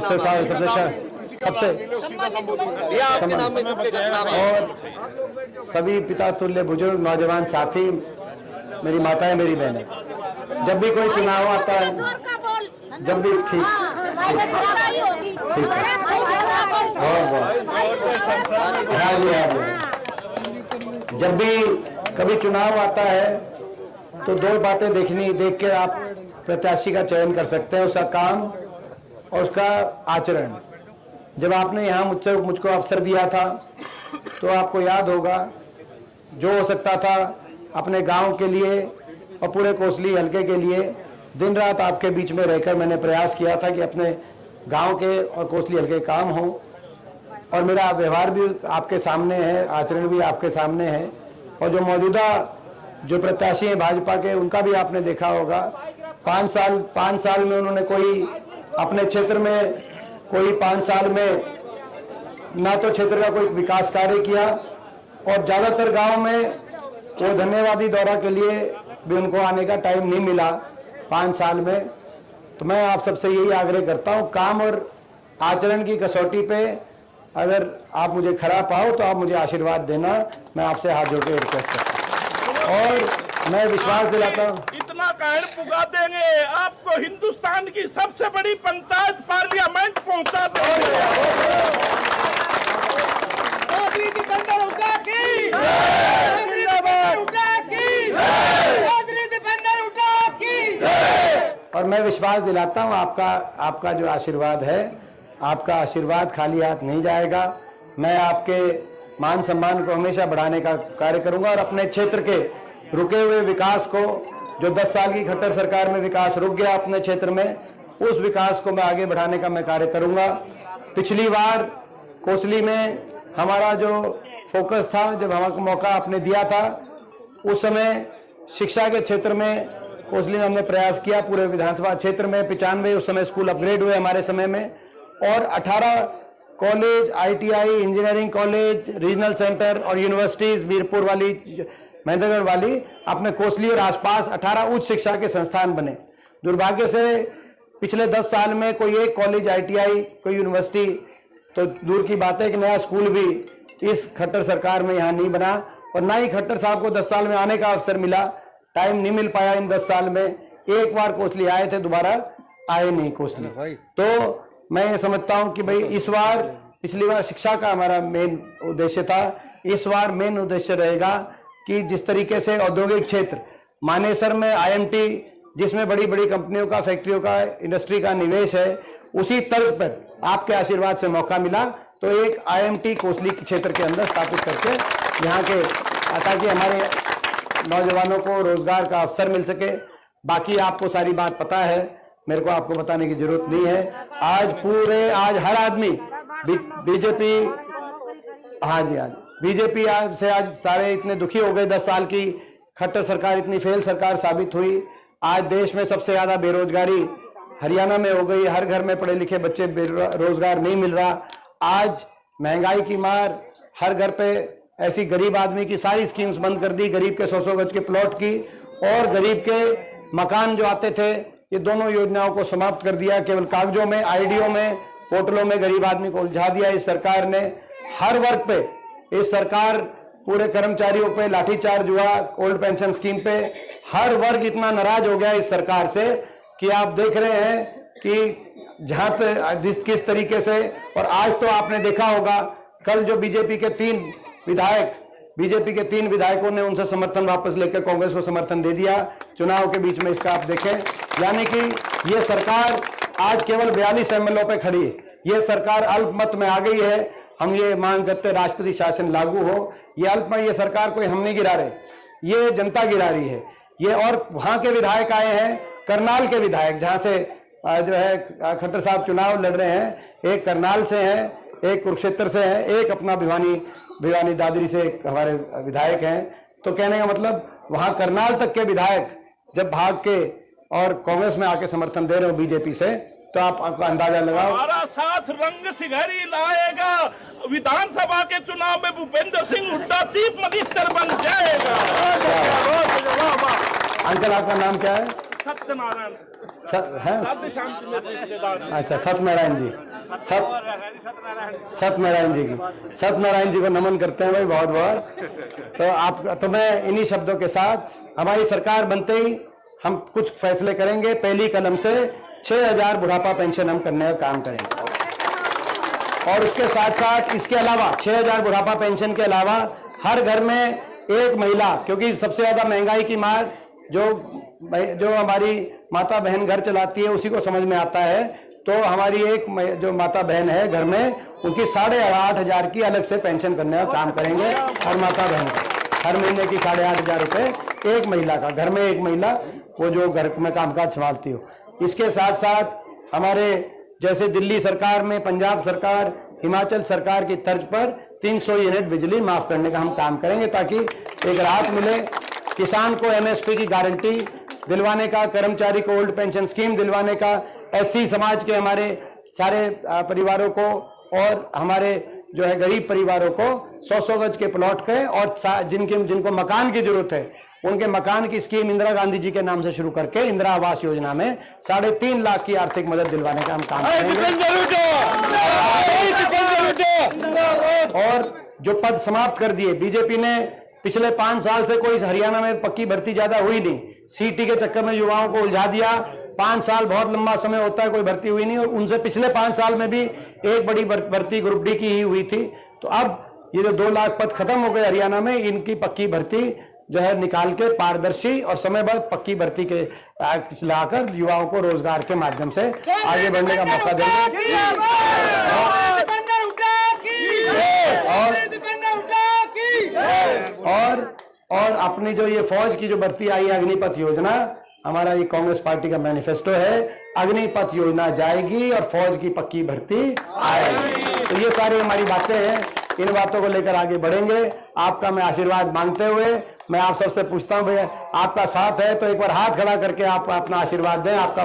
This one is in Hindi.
उससे सबसे और सभी पिता तुल्य बुजुर्ग नौजवान साथी, मेरी माताएं, मेरी बहनें, जब भी कोई चुनाव आता है, जब भी ठीक जब भी कभी चुनाव आता है तो दो बातें देख के आप प्रत्याशी का चयन कर सकते हैं, उसका काम और उसका आचरण। जब आपने यहाँ मुझको अवसर दिया था तो आपको याद होगा, जो हो सकता था अपने गांव के लिए और पूरे कोसली हलके के लिए दिन रात आपके बीच में रहकर मैंने प्रयास किया था कि अपने गांव के और कोसली हलके काम हो। और मेरा व्यवहार भी आपके सामने है, आचरण भी आपके सामने है। और जो मौजूदा जो प्रत्याशी हैं भाजपा के, उनका भी आपने देखा होगा, 5 साल में उन्होंने कोई अपने क्षेत्र में कोई 5 साल में ना तो क्षेत्र का कोई विकास कार्य किया, और ज्यादातर गांव में वो धन्यवादी दौरा के लिए भी उनको आने का टाइम नहीं मिला 5 साल में। तो मैं आप सबसे यही आग्रह करता हूं, काम और आचरण की कसौटी पे अगर आप मुझे खरा पाओ तो आप मुझे आशीर्वाद देना, मैं आपसे हाथ जोड़ के रिक्वेस्ट करता हूं। और मैं विश्वास दिलाता हूं, इतना कहर पुगा देंगे आपको हिंदुस्तान की सबसे बड़ी पंचायत पार्लियामेंट पहुंचा देंगे। और मैं विश्वास दिलाता हूं, आपका जो आशीर्वाद है, आपका आशीर्वाद खाली हाथ नहीं जाएगा। मैं आपके मान सम्मान को हमेशा बढ़ाने का कार्य करूंगा और अपने क्षेत्र के रुके हुए विकास को, जो 10 साल की खट्टर सरकार में विकास रुक गया अपने क्षेत्र में, उस विकास को मैं आगे बढ़ाने का मैं कार्य करूंगा। पिछली बार कोसली में हमारा जो फोकस था, जब हमारा मौका आपने दिया था, उस समय शिक्षा के क्षेत्र में कोसली में हमने प्रयास किया। पूरे विधानसभा क्षेत्र में 95 उस समय स्कूल अपग्रेड हुए हमारे समय में, और 18 college, ITI, engineering college, regional centre और यूनिवर्सिटीज, वीरपुर वाली, महेंद्रगढ़ वाली, अपने कोसली और आसपास 18 उच्च शिक्षा के संस्थान बने। दुर्भाग्य से पिछले 10 साल में कोई एक कॉलेज, ITI, कोई यूनिवर्सिटी तो दूर की बात है, एक नया स्कूल भी इस खट्टर सरकार में यहाँ नहीं बना। और ना ही खट्टर साहब को 10 साल में आने का अवसर मिला, टाइम नहीं मिल पाया इन 10 साल में। एक बार कोसली आए थे, दोबारा आए नहीं कोसली। तो मैं ये समझता हूं कि भाई इस बार, पिछली बार शिक्षा का हमारा मेन उद्देश्य था, इस बार मेन उद्देश्य रहेगा कि जिस तरीके से औद्योगिक क्षेत्र मानेसर में IMT, जिसमें बड़ी बड़ी कंपनियों का, फैक्ट्रियों का, इंडस्ट्री का निवेश है, उसी तर्ज पर आपके आशीर्वाद से मौका मिला तो एक IMT कोसली क्षेत्र के अंदर स्थापित करके यहाँ के, ताकि हमारे नौजवानों को रोजगार का अवसर मिल सके। बाकी आपको सारी बात पता है, मेरे को आपको बताने की जरूरत नहीं है। आज हर आदमी बीजेपी, हाँ जी, बीजेपी से आज सारे इतने दुखी हो गए। 10 साल की खट्टर सरकार इतनी फेल सरकार साबित हुई। आज देश में सबसे ज्यादा बेरोजगारी हरियाणा में हो गई, हर घर में पढ़े लिखे बच्चे रोजगार नहीं मिल रहा। आज महंगाई की मार, हर घर पे ऐसी गरीब आदमी की सारी स्कीम्स बंद कर दी, गरीब के 100-100 गज के प्लॉट की, और गरीब के मकान जो आते थे, ये दोनों योजनाओं को समाप्त कर दिया। केवल कागजों में, IDO में, पोर्टलों में गरीब आदमी को उलझा दिया इस सरकार ने। हर वर्ग पे इस सरकार, पूरे कर्मचारियों पे लाठीचार्ज हुआ, ओल्ड पेंशन स्कीम पे। हर वर्ग इतना नाराज हो गया इस सरकार से कि आप देख रहे हैं कि जहां पे किस तरीके से। और आज तो आपने देखा होगा, कल जो बीजेपी के 3 विधायकों ने उनसे समर्थन वापस लेकर कांग्रेस को समर्थन दे दिया चुनाव के बीच में। इसका आप देखें, यानी कि ये सरकार आज केवल 42 MLO पे खड़ी है। ये सरकार अल्पमत में आ गई है। हम ये मांग करते राष्ट्रपति शासन लागू हो। ये अल्पमत, ये सरकार कोई हम नहीं गिरा रहे, ये जनता गिरा रही है। ये और वहां के विधायक आए हैं, करनाल के विधायक, जहां से जो है खट्टर साहब चुनाव लड़ रहे हैं, एक करनाल से हैं, एक कुरुक्षेत्र से है, एक अपना भिवानी दादरी से एक हमारे विधायक हैं। तो कहने का मतलब, वहां करनाल तक के विधायक जब भाग के और कांग्रेस में आके समर्थन दे रहे हो बीजेपी से, तो आपका अंदाजा लगाओ। हमारा साथ रंग सिंगारी लाएगा, विधानसभा के चुनाव में भूपेंद्र सिंह हुड्डा चीफ मिनिस्टर बन जाएगा। अंकल, आपका नाम क्या है? सत्यनारायण है शांति में रिश्तेदार। अच्छा, सत्यनारायण जी, सत्यनारायण जी की, सत्यनारायण जी को नमन करते हैं भाई बहुत बहुत। तो आप, तो मैं इन्हीं शब्दों के साथ, हमारी सरकार बनते ही हम कुछ फैसले करेंगे। पहली कलम से 6,000 बुढ़ापा पेंशन हम करने का काम करेंगे, और उसके साथ साथ इसके अलावा 6,000 बुढ़ापा पेंशन के अलावा हर घर में एक महिला, क्योंकि सबसे ज्यादा महंगाई की मार जो हमारी माता बहन घर चलाती है उसी को समझ में आता है। तो हमारी एक जो माता बहन है घर में, उनकी 8,500 की अलग से पेंशन करने का काम करेंगे। हर माता बहन को हर महीने की 8,500 रुपए एक महिला का, घर में एक महिला वो जो घर में कामकाज संभालती हो। इसके साथ साथ हमारे जैसे दिल्ली सरकार में, पंजाब सरकार, हिमाचल सरकार की तर्ज पर 300 यूनिट बिजली माफ करने का हम काम करेंगे, ताकि एक राहत मिले। किसान को एमएसपी की गारंटी दिलवाने का, कर्मचारी को ओल्ड पेंशन स्कीम दिलवाने का, एससी समाज के हमारे सारे परिवारों को और हमारे जो है गरीब परिवारों को 100-100 गज के प्लॉट के, और जिनको मकान की जरूरत है उनके मकान की स्कीम इंदिरा गांधी जी के नाम से शुरू करके इंदिरा आवास योजना में 3.5 लाख की आर्थिक मदद दिलवाने का हम काम करेंगे। और जो पद समाप्त कर दिए बीजेपी ने, पिछले 5 साल से कोई हरियाणा में पक्की भर्ती ज्यादा हुई नहीं, सीटी के चक्कर में युवाओं को उलझा दिया। 5 साल बहुत लंबा समय होता है, कोई भर्ती हुई नहीं, और उनसे पिछले 5 साल में भी एक बड़ी भर्ती ग्रुप डी की ही हुई थी। तो अब ये जो 2 लाख पद खत्म हो गए हरियाणा में, इनकी पक्की भर्ती जो है निकाल के पारदर्शी और समयबद्ध पक्की भर्ती के लाकर युवाओं को रोजगार के माध्यम से आगे बढ़ने का मौका देंगे। और अपनी जो ये फौज की जो भर्ती आई है, अग्निपथ योजना, हमारा ये कांग्रेस पार्टी का मैनिफेस्टो है, अग्निपथ योजना जाएगी और फौज की पक्की भर्ती आएगी। तो ये सारी हमारी बातें हैं, इन बातों को लेकर आगे बढ़ेंगे। आपका मैं आशीर्वाद मांगते हुए मैं आप सबसे पूछता हूं, भैया आपका साथ है तो एक बार हाथ खड़ा करके आप अपना आशीर्वाद दें। आपका